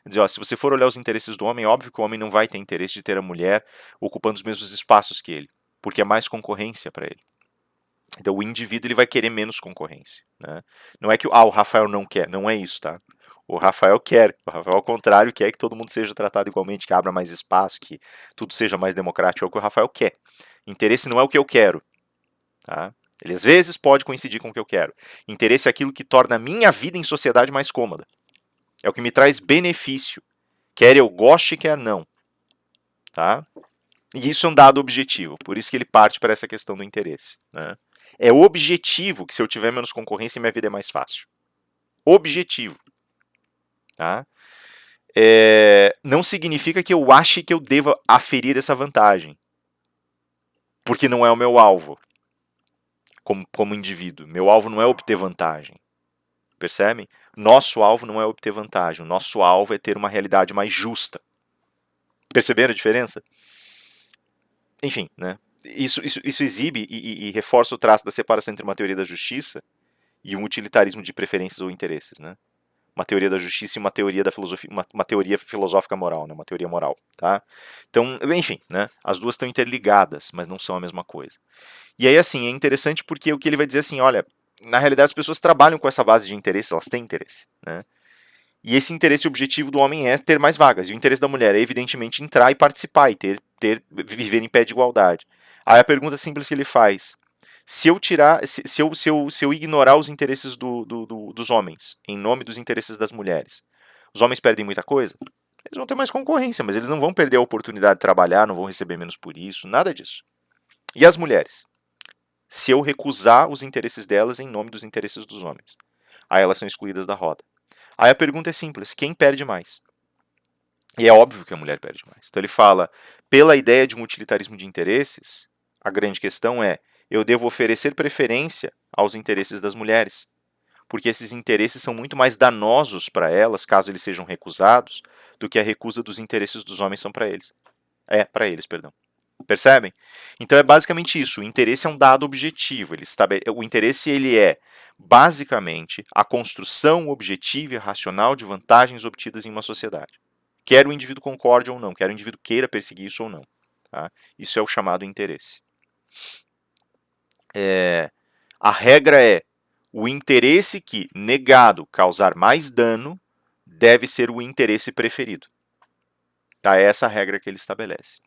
Quer dizer, ó, se você for olhar os interesses do homem, é óbvio que o homem não vai ter interesse de ter a mulher ocupando os mesmos espaços que ele, porque é mais concorrência para ele. Então o indivíduo ele vai querer menos concorrência, né? Não é que o Rafael não quer, não é isso, tá? O Rafael quer, o Rafael ao contrário quer que todo mundo seja tratado igualmente, que abra mais espaço, que tudo seja mais democrático, é o que o Rafael quer. Interesse não é o que eu quero, tá? Ele às vezes pode coincidir com o que eu quero. Interesse é aquilo que torna a minha vida em sociedade mais cômoda. É o que me traz benefício, quer eu goste, quer não, tá? E isso é um dado objetivo, por isso que ele parte para essa questão do interesse, né? É objetivo que se eu tiver menos concorrência, minha vida é mais fácil. Objetivo. Tá? Não significa que eu ache que eu deva aferir essa vantagem. Porque não é o meu alvo. Como indivíduo. Meu alvo não é obter vantagem. Percebem? Nosso alvo não é obter vantagem. O nosso alvo é ter uma realidade mais justa. Perceberam a diferença? Enfim, né? Isso exibe e reforça o traço da separação entre uma teoria da justiça e um utilitarismo de preferências ou interesses, né? Uma teoria da justiça e uma teoria da filosofia, uma teoria filosófica moral, né? Uma teoria moral, tá? Então, enfim, né? As duas estão interligadas, mas não são a mesma coisa. E aí, assim, é interessante porque o que ele vai dizer assim, olha, na realidade as pessoas trabalham com essa base de interesse, elas têm interesse, né? E esse interesse objetivo do homem é ter mais vagas, e o interesse da mulher é, evidentemente, entrar e participar e viver em pé de igualdade. Aí a pergunta simples que ele faz: se eu tirar, se eu ignorar os interesses dos homens em nome dos interesses das mulheres, os homens perdem muita coisa? Eles vão ter mais concorrência, mas eles não vão perder a oportunidade de trabalhar, não vão receber menos por isso, nada disso. E as mulheres? Se eu recusar os interesses delas em nome dos interesses dos homens, aí elas são excluídas da roda. Aí a pergunta é simples: quem perde mais? E é óbvio que a mulher perde mais. Então ele fala, pela ideia de um utilitarismo de interesses, a grande questão é: eu devo oferecer preferência aos interesses das mulheres. porque esses interesses são muito mais danosos para elas, caso eles sejam recusados, do que a recusa dos interesses dos homens são para eles. Para eles, perdão. Percebem? Então é basicamente isso. O interesse é um dado objetivo. O interesse ele é basicamente a construção objetiva e racional de vantagens obtidas em uma sociedade. Quer o indivíduo concorde ou não, quer o indivíduo queira perseguir isso ou não. Tá? Isso é o chamado interesse. A regra é o interesse que, negado, causar mais dano, deve ser o interesse preferido. Tá? É essa a regra que ele estabelece.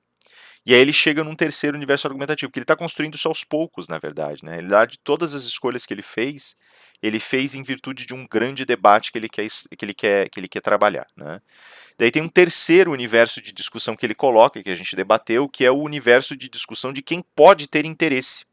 E aí ele chega num terceiro universo argumentativo, que ele está construindo isso aos poucos, na verdade. Né? Na realidade, todas as escolhas que ele fez em virtude de um grande debate que ele quer trabalhar. Né? Daí tem um terceiro universo de discussão que ele coloca, que a gente debateu, que é o universo de discussão de quem pode ter interesse.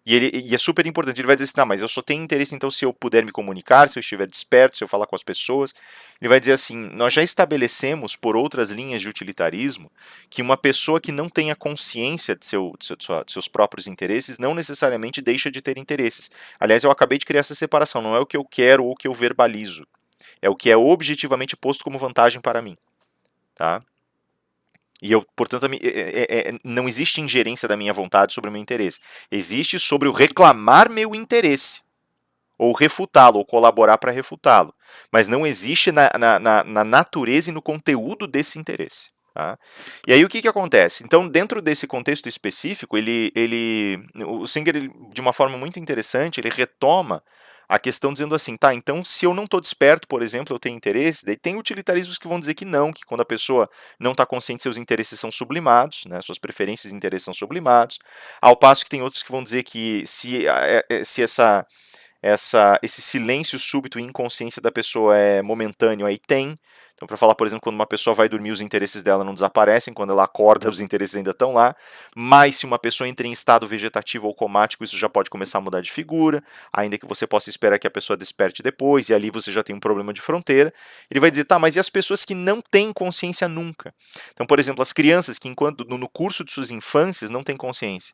E é super importante, ele vai dizer assim, não, mas eu só tenho interesse então se eu puder me comunicar, se eu estiver desperto, se eu falar com as pessoas. Ele vai dizer assim, nós já estabelecemos por outras linhas de utilitarismo que uma pessoa que não tenha consciência de seus próprios interesses não necessariamente deixa de ter interesses. Aliás, eu acabei de criar essa separação, não é o que eu quero ou o que eu verbalizo, é o que é objetivamente posto como vantagem para mim. Tá? E eu, portanto, não existe ingerência da minha vontade sobre o meu interesse. Existe sobre o reclamar meu interesse, ou refutá-lo, ou colaborar para refutá-lo. Mas não existe na natureza e no conteúdo desse interesse. Tá? E aí o que acontece? Então, dentro desse contexto específico, o Singer, de uma forma muito interessante, ele retoma a questão dizendo assim, tá, então se eu não estou desperto, por exemplo, eu tenho interesse, daí tem utilitarismos que vão dizer que não, que quando a pessoa não está consciente, seus interesses são sublimados, né, suas preferências e interesses são sublimados, ao passo que tem outros que vão dizer que se esse silêncio súbito e inconsciência da pessoa é momentâneo, aí tem. Então, para falar, por exemplo, quando uma pessoa vai dormir, os interesses dela não desaparecem, quando ela acorda, os interesses ainda estão lá. Mas se uma pessoa entra em estado vegetativo ou comático, isso já pode começar a mudar de figura, ainda que você possa esperar que a pessoa desperte depois, e ali você já tem um problema de fronteira. Ele vai dizer, tá, mas e as pessoas que não têm consciência nunca? Então, por exemplo, as crianças que, enquanto no curso de suas infâncias, não têm consciência.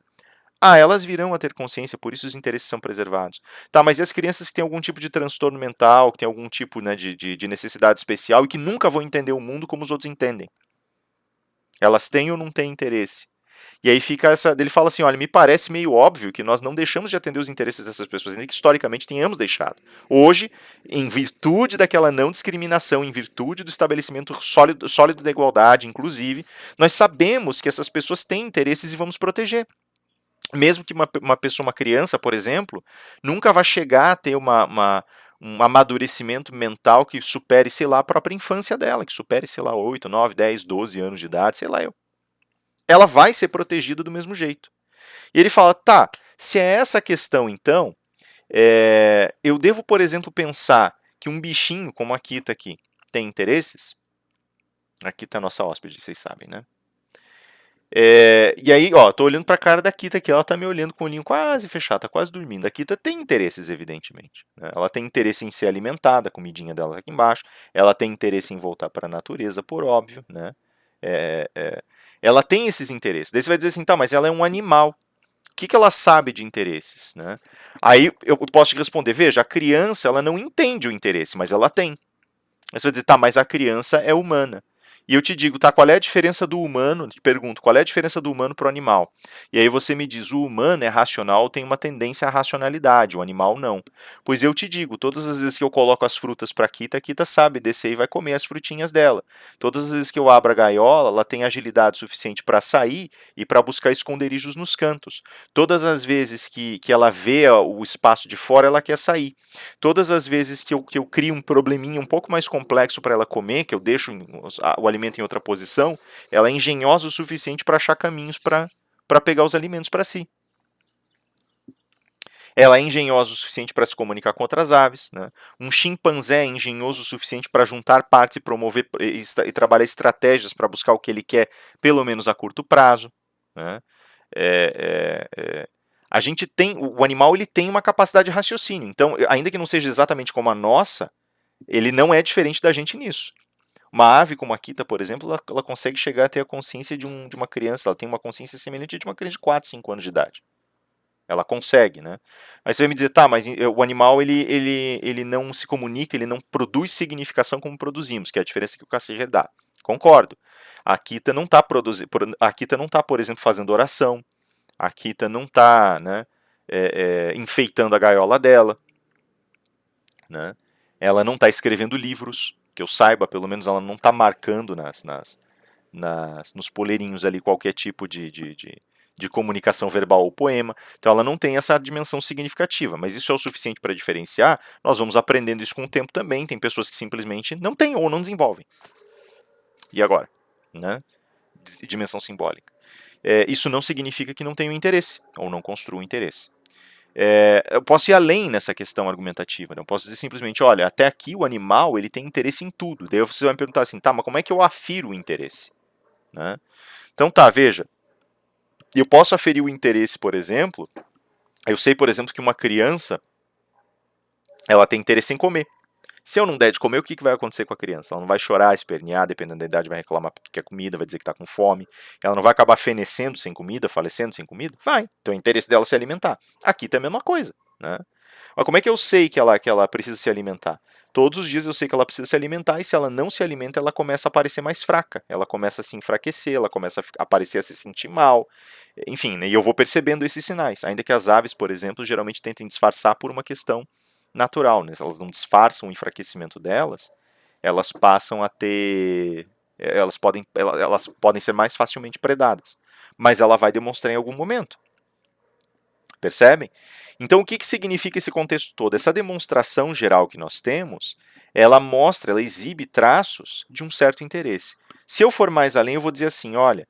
Elas virão a ter consciência, por isso os interesses são preservados. Tá, mas e as crianças que têm algum tipo de transtorno mental, que têm algum tipo, né, de necessidade especial e que nunca vão entender o mundo como os outros entendem? Elas têm ou não têm interesse? E aí fica ele fala assim, olha, me parece meio óbvio que nós não deixamos de atender os interesses dessas pessoas, ainda que historicamente tenhamos deixado. Hoje, em virtude daquela não discriminação, em virtude do estabelecimento sólido da igualdade, inclusive, nós sabemos que essas pessoas têm interesses e vamos proteger. Mesmo que uma pessoa, uma criança, por exemplo, nunca vai chegar a ter um amadurecimento mental que supere, sei lá, a própria infância dela, que supere, sei lá, 8, 9, 10, 12 anos de idade, sei lá eu. Ela vai ser protegida do mesmo jeito. E ele fala, tá, se é essa a questão, então, eu devo, por exemplo, pensar que um bichinho como a Kita aqui tem interesses? Aqui está a nossa hóspede, vocês sabem, né? E aí, ó, tô olhando pra cara da Kita aqui, ela tá me olhando com o olhinho quase fechado, tá quase dormindo. A Kita tem interesses, evidentemente. Né? Ela tem interesse em ser alimentada, a comidinha dela tá aqui embaixo. Ela tem interesse em voltar para a natureza, por óbvio, né? É, é, ela tem esses interesses. Daí você vai dizer assim, tá, mas ela é um animal. O que ela sabe de interesses, né? Aí eu posso te responder, veja, a criança ela não entende o interesse, mas ela tem. Aí você vai dizer, tá, mas a criança é humana. E eu te digo, tá, qual é a diferença do humano? Te pergunto, qual é a diferença do humano para o animal? E aí você me diz, o humano é racional, tem uma tendência à racionalidade, o animal não. Pois eu te digo, todas as vezes que eu coloco as frutas para a Kita sabe descer e vai comer as frutinhas dela. Todas as vezes que eu abro a gaiola, ela tem agilidade suficiente para sair e para buscar esconderijos nos cantos. Todas as vezes que ela vê o espaço de fora, ela quer sair. Todas as vezes que eu crio um probleminha um pouco mais complexo para ela comer, que eu deixo o alimento em outra posição, ela é engenhosa o suficiente para achar caminhos para pegar os alimentos para si. Ela é engenhosa o suficiente para se comunicar com outras aves. Né? Um chimpanzé é engenhoso o suficiente para juntar partes e promover e trabalhar estratégias para buscar o que ele quer, pelo menos a curto prazo. Né? A gente tem, o animal ele tem uma capacidade de raciocínio. Então, ainda que não seja exatamente como a nossa, ele não é diferente da gente nisso. Uma ave como a Kita, por exemplo, ela consegue chegar a ter a consciência de uma criança, ela tem uma consciência semelhante de uma criança de 4, 5 anos de idade. Ela consegue, né? Aí você vai me dizer, tá, mas o animal ele não se comunica, ele não produz significação como produzimos, que é a diferença que o Cassirer dá. Concordo. A Kita não está por exemplo, fazendo oração. A Kita não está, né, enfeitando a gaiola dela, né? Ela não está escrevendo livros, que eu saiba, pelo menos ela não está marcando nos poleirinhos ali qualquer tipo de comunicação verbal ou poema. Então ela não tem essa dimensão significativa, mas isso é o suficiente para diferenciar. Nós vamos aprendendo isso com o tempo também. Tem pessoas que simplesmente não têm ou não desenvolvem. E agora? Né? Dimensão simbólica. Isso não significa que não tenham interesse ou não construam interesse. Eu posso ir além nessa questão argumentativa. Né? Eu posso dizer simplesmente, olha, até aqui o animal ele tem interesse em tudo. Daí você vai me perguntar assim, tá, mas como é que eu afiro o interesse? Né? Então tá, veja, eu posso aferir o interesse, por exemplo, eu sei, por exemplo, que uma criança ela tem interesse em comer. Se eu não der de comer, o que vai acontecer com a criança? Ela não vai chorar, espernear, dependendo da idade, vai reclamar porque quer comida, vai dizer que está com fome. Ela não vai acabar fenecendo sem comida, falecendo sem comida? Vai. Então o interesse dela é se alimentar. Aqui tá a mesma coisa. Né? Mas como é que eu sei que ela precisa se alimentar? Todos os dias eu sei que ela precisa se alimentar e se ela não se alimenta, ela começa a parecer mais fraca. Ela começa a se enfraquecer, ela começa a aparecer a se sentir mal. Enfim, né, e eu vou percebendo esses sinais. Ainda que as aves, por exemplo, geralmente tentem disfarçar por uma questão natural. Né? Elas não disfarçam o enfraquecimento delas, elas passam a ter. Elas podem ser mais facilmente predadas. Mas ela vai demonstrar em algum momento. Percebem? Então, o que significa esse contexto todo? Essa demonstração geral que nós temos, ela mostra, ela exibe traços de um certo interesse. Se eu for mais além, eu vou dizer assim, olha,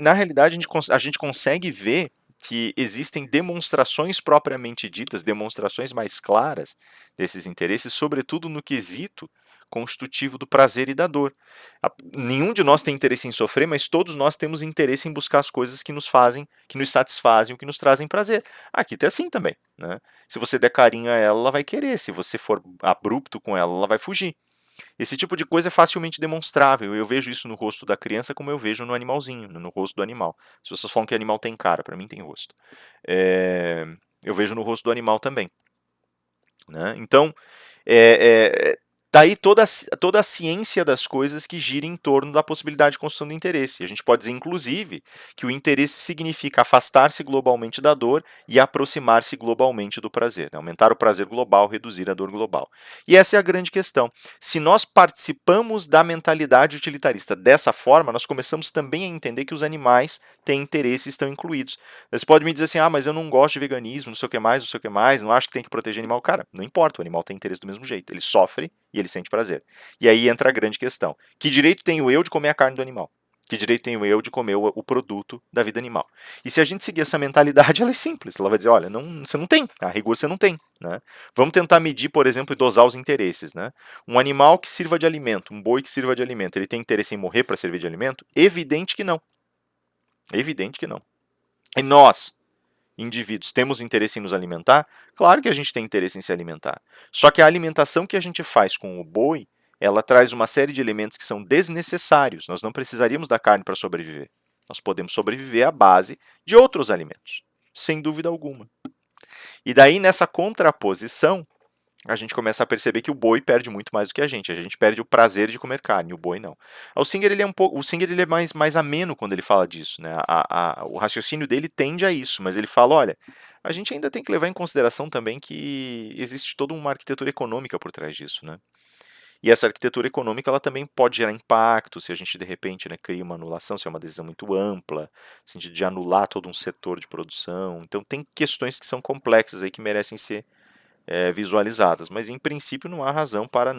na realidade a gente consegue ver que existem demonstrações propriamente ditas, demonstrações mais claras desses interesses, sobretudo no quesito constitutivo do prazer e da dor. Nenhum de nós tem interesse em sofrer, mas todos nós temos interesse em buscar as coisas que nos fazem, que nos satisfazem, o que nos trazem prazer. Aqui tá assim também, né? Se você der carinho a ela, ela vai querer. Se você for abrupto com ela, ela vai fugir. Esse tipo de coisa é facilmente demonstrável. Eu vejo isso no rosto da criança como eu vejo no animalzinho, no rosto do animal. As pessoas falam que animal tem cara, para mim tem rosto. Eu vejo no rosto do animal também. Né? Então, daí toda a ciência das coisas que gira em torno da possibilidade de construção do interesse. A gente pode dizer, inclusive, que o interesse significa afastar-se globalmente da dor e aproximar-se globalmente do prazer. Né? Aumentar o prazer global, reduzir a dor global. E essa é a grande questão. Se nós participamos da mentalidade utilitarista dessa forma, nós começamos também a entender que os animais têm interesse e estão incluídos. Você pode me dizer assim, mas eu não gosto de veganismo, não sei o que mais, não sei o que mais, não acho que tem que proteger animal. Cara, não importa, o animal tem interesse do mesmo jeito. Ele sofre e ele sente prazer. E aí entra a grande questão. Que direito tenho eu de comer a carne do animal? Que direito tenho eu de comer o produto da vida animal? E se a gente seguir essa mentalidade, ela é simples. Ela vai dizer, olha, você não tem, a rigor você não tem. Né? Vamos tentar medir, por exemplo, e dosar os interesses. Né? Um animal que sirva de alimento, um boi que sirva de alimento, ele tem interesse em morrer para servir de alimento? Evidente que não. Evidente que não. E nós, indivíduos, temos interesse em nos alimentar? Claro que a gente tem interesse em se alimentar. Só que a alimentação que a gente faz com o boi, ela traz uma série de elementos que são desnecessários. Nós não precisaríamos da carne para sobreviver. Nós podemos sobreviver à base de outros alimentos, sem dúvida alguma. E daí, nessa contraposição, a gente começa a perceber que o boi perde muito mais do que a gente. A gente perde o prazer de comer carne, o boi não. O Singer ele é mais ameno quando ele fala disso, né? O raciocínio dele tende a isso, mas ele fala, olha, a gente ainda tem que levar em consideração também que existe toda uma arquitetura econômica por trás disso, né? E essa arquitetura econômica ela também pode gerar impacto se a gente de repente, né, cria uma anulação, se é uma decisão muito ampla, no sentido de anular todo um setor de produção. Então tem questões que são complexas aí que merecem ser visualizadas, mas em princípio não há razão para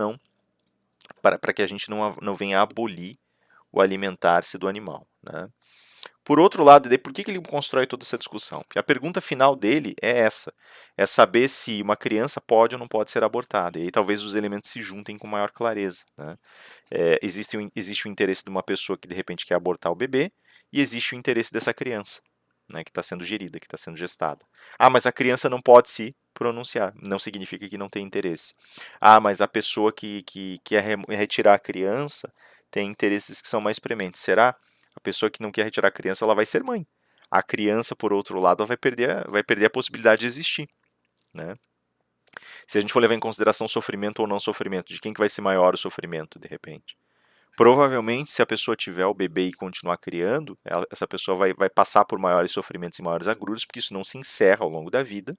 que a gente não venha abolir o alimentar-se do animal. Né? Por outro lado, por que ele constrói toda essa discussão? Porque a pergunta final dele é essa: é saber se uma criança pode ou não pode ser abortada. E aí talvez os elementos se juntem com maior clareza. Né? Existe o interesse de uma pessoa que de repente quer abortar o bebê e existe o interesse dessa criança, né, que está sendo gerida, que está sendo gestada. Mas a criança não pode se pronunciar, não significa que não tem interesse. Mas a pessoa que quer retirar a criança tem interesses que são mais prementes. Será? A pessoa que não quer retirar a criança, ela vai ser mãe. A criança, por outro lado, vai perder a possibilidade de existir, né? Se a gente for levar em consideração sofrimento ou não sofrimento, de quem que vai ser maior o sofrimento, de repente? Provavelmente, se a pessoa tiver o bebê e continuar criando, essa pessoa vai passar por maiores sofrimentos e maiores agruras, porque isso não se encerra ao longo da vida,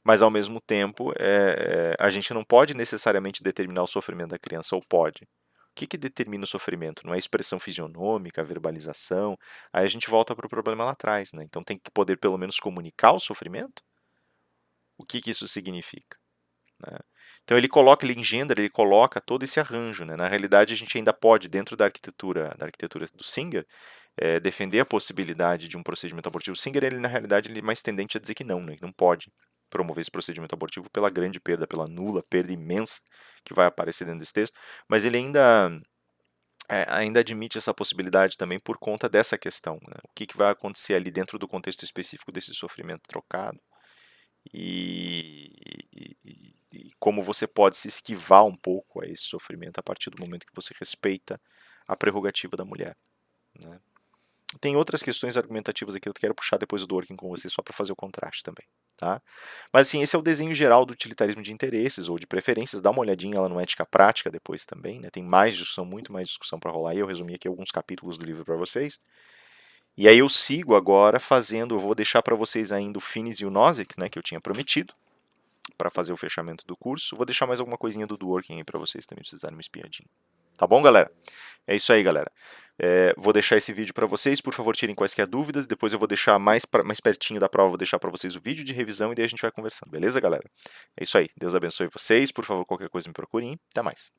mas ao mesmo tempo, a gente não pode necessariamente determinar o sofrimento da criança, ou pode? O que determina o sofrimento? Não é a expressão fisionômica, a verbalização? Aí a gente volta para o problema lá atrás, né? Então tem que poder pelo menos comunicar o sofrimento? O que isso significa? Né? Então ele engendra, ele coloca todo esse arranjo. Né? Na realidade, a gente ainda pode, dentro da arquitetura do Singer, defender a possibilidade de um procedimento abortivo. O Singer, ele, na realidade, ele é mais tendente a dizer que não, né? Ele não pode promover esse procedimento abortivo pela grande perda, pela nula perda imensa que vai aparecer dentro desse texto, mas ele ainda admite essa possibilidade também por conta dessa questão. Né? O que vai acontecer ali dentro do contexto específico desse sofrimento trocado e como você pode se esquivar um pouco a esse sofrimento a partir do momento que você respeita a prerrogativa da mulher. Né? Tem outras questões argumentativas aqui que eu quero puxar depois do working com vocês só para fazer o contraste também. Tá? Mas assim, esse é o desenho geral do utilitarismo de interesses ou de preferências. Dá uma olhadinha lá no Ética Prática depois também. Né? Tem mais discussão, muito mais discussão para rolar. E eu resumi aqui alguns capítulos do livro para vocês. E aí eu sigo agora fazendo, eu vou deixar para vocês ainda o Finis e o Nozick, né, que eu tinha prometido, para fazer o fechamento do curso. Vou deixar mais alguma coisinha do Dworkin aí para vocês também precisarem uma espiadinha. Tá bom, galera? É isso aí, galera. Vou deixar esse vídeo para vocês, por favor, tirem quaisquer dúvidas. Depois eu vou deixar mais pertinho da prova, vou deixar para vocês o vídeo de revisão e daí a gente vai conversando, beleza, galera? É isso aí. Deus abençoe vocês. Por favor, qualquer coisa me procurem. Até mais.